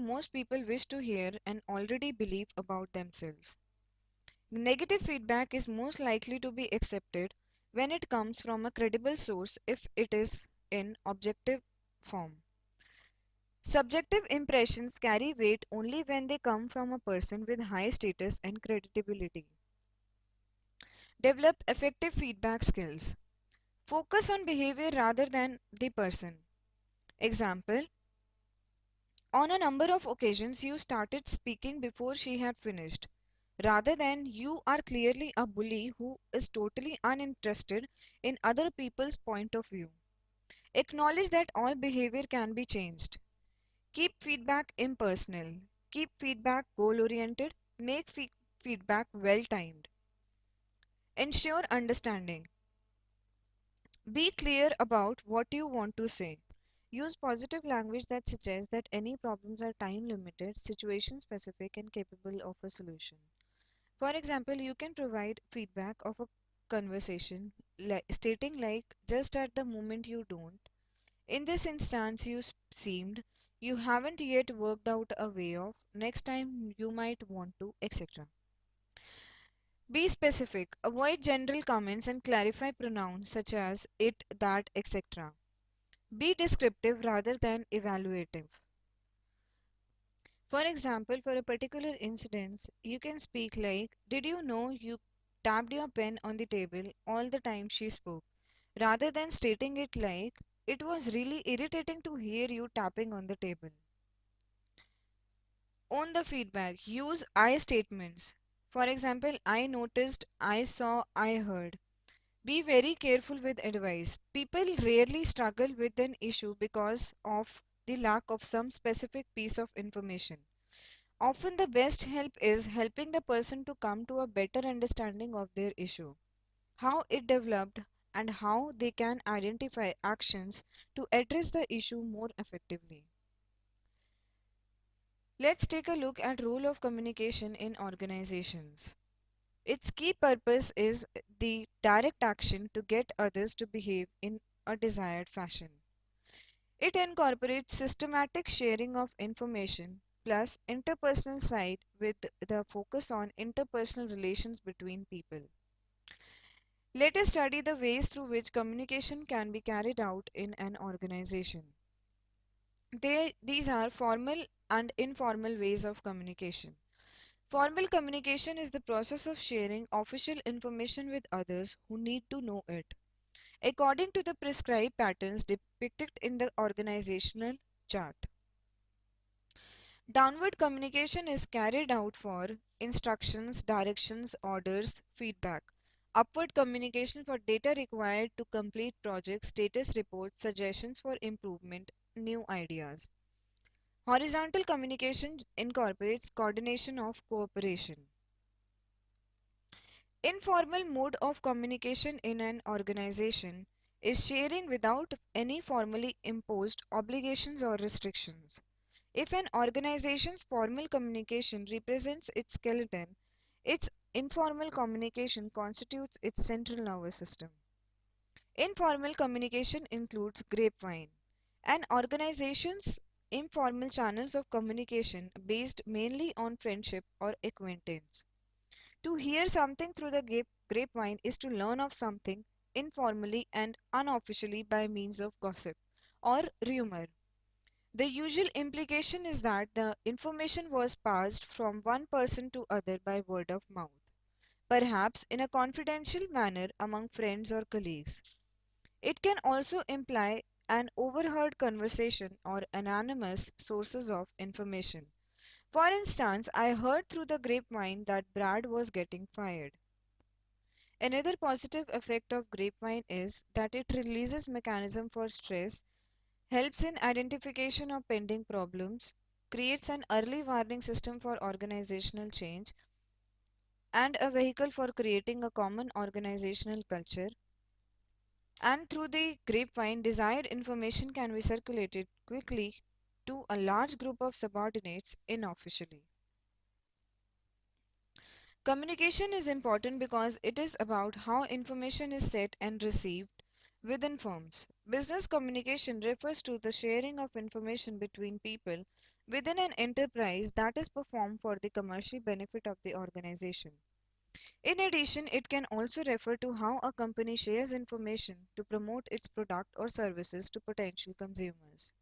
most people wish to hear and already believe about themselves. Negative feedback is most likely to be accepted when it comes from a credible source if it is in objective form. Subjective impressions carry weight only when they come from a person with high status and credibility. Develop effective feedback skills. Focus on behavior rather than the person. Example: on a number of occasions you started speaking before she had finished, rather than "you are clearly a bully who is totally uninterested in other people's point of view." Acknowledge that all behavior can be changed. Keep feedback impersonal. Keep feedback goal oriented. Make feedback well timed. Ensure understanding. Be clear about what you want to say. Use positive language that suggests that any problems are time limited, situation specific, and capable of a solution. For example, you can provide feedback of a conversation stating like, "just at the moment you don't. In this instance, you seemed, you haven't yet worked out a way of, next time you might want to," etc. Be specific. Avoid general comments and clarify pronouns such as "it," "that," etc. Be descriptive rather than evaluative. For example, for a particular incident, you can speak like, "Did you know you tapped your pen on the table all the time she spoke?" rather than stating it like, "It was really irritating to hear you tapping on the table." Own the feedback. Use "I" statements. For example, "I noticed," "I saw," "I heard." Be very careful with advice. People rarely struggle with an issue because of the lack of some specific piece of information. Often the best help is helping the person to come to a better understanding of their issue, how it developed, and how they can identify actions to address the issue more effectively. Let's take a look at role of communication in organizations. Its key purpose is the direct action to get others to behave in a desired fashion. It incorporates systematic sharing of information plus interpersonal side with the focus on interpersonal relations between people. Let us study the ways through which communication can be carried out in an organization. These are formal and informal ways of communication. Formal communication is the process of sharing official information with others who need to know it, according to the prescribed patterns depicted in the organizational chart. Downward communication is carried out for instructions, directions, orders, feedback. Upward communication for data required to complete projects, status reports, suggestions for improvement, new ideas. Horizontal communication incorporates coordination of cooperation. Informal mode of communication in an organization is sharing without any formally imposed obligations or restrictions. If an organization's formal communication represents its skeleton, its informal communication constitutes its central nervous system. Informal communication includes grapevine. An organization's informal channels of communication based mainly on friendship or acquaintance. To hear something through the grapevine is to learn of something informally and unofficially by means of gossip or rumor. The usual implication is that the information was passed from one person to other by word of mouth, perhaps in a confidential manner among friends or colleagues. It can also imply an overheard conversation or anonymous sources of information. For instance, "I heard through the grapevine that Brad was getting fired." Another positive effect of grapevine is that it releases mechanism for stress, helps in identification of pending problems, creates an early warning system for organizational change, and a vehicle for creating a common organizational culture. And through the grapevine, desired information can be circulated quickly to a large group of subordinates unofficially. Communication is important because it is about how information is set and received within firms. Business communication refers to the sharing of information between people within an enterprise that is performed for the commercial benefit of the organization. In addition, it can also refer to how a company shares information to promote its product or services to potential consumers.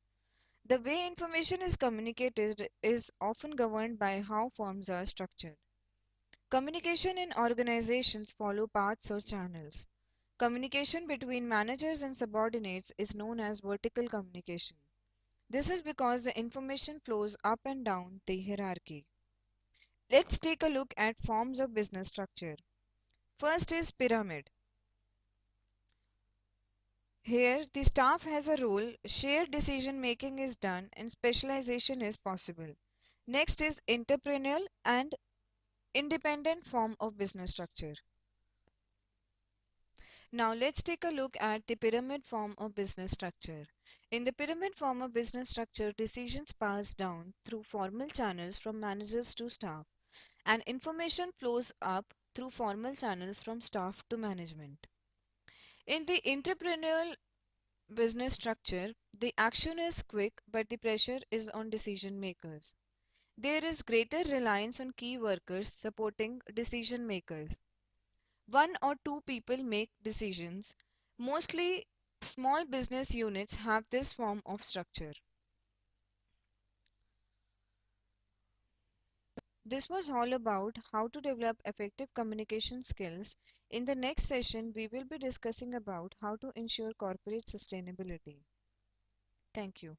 The way information is communicated is often governed by how firms are structured. Communication in organizations follow paths or channels. Communication between managers and subordinates is known as vertical communication. This is because the information flows up and down the hierarchy. Let's take a look at forms of business structure. First is pyramid. Here, the staff has a role, shared decision making is done, and specialization is possible. Next is entrepreneurial and independent form of business structure. Now let's take a look at the pyramid form of business structure. In the pyramid form of business structure, decisions pass down through formal channels from managers to staff, and information flows up through formal channels from staff to management. In the entrepreneurial business structure, the action is quick, but the pressure is on decision makers. There is greater reliance on key workers supporting decision makers. One or two people make decisions. Mostly small business units have this form of structure. This was all about how to develop effective communication skills. In the next session, we will be discussing about how to ensure corporate sustainability. Thank you.